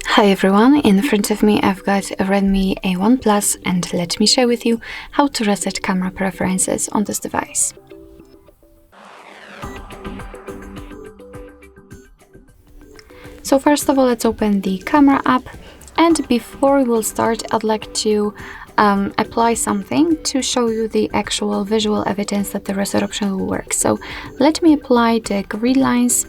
Hi everyone, in front of me I've got a Redmi A1 Plus and let me share with you how to reset camera preferences on this device. So first of all, let's open the camera app, and before we will start, I'd like to apply something to show you the actual visual evidence that the reset option will work. So let me apply the grid lines,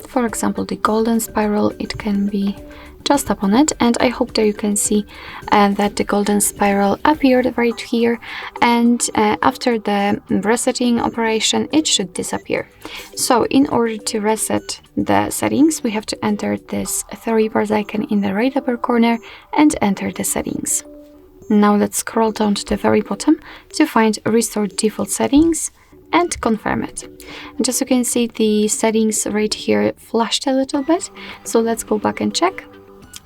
for example the golden spiral. It can be just upon it, and I hope that you can see that the golden spiral appeared right here, and after the resetting operation it should disappear. So in order to reset the settings, we have to enter this three bars icon in the right upper corner and enter the settings. Now let's scroll down to the very bottom to find restore default settings and confirm it. And as you can see, the settings right here flashed a little bit, so let's go back and check.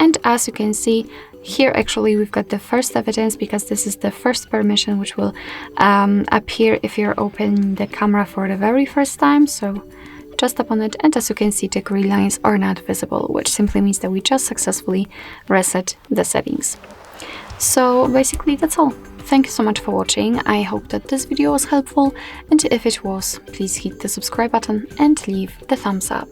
And as you can see here, actually we've got the first evidence, because this is the first permission which will appear if you're opening the camera for the very first time. So just upon it, and as you can see, the green lines are not visible, which simply means that we just successfully reset the settings. So basically that's all. Thank you so much for watching. I hope that this video was helpful, and if it was, please hit the subscribe button and leave the thumbs up.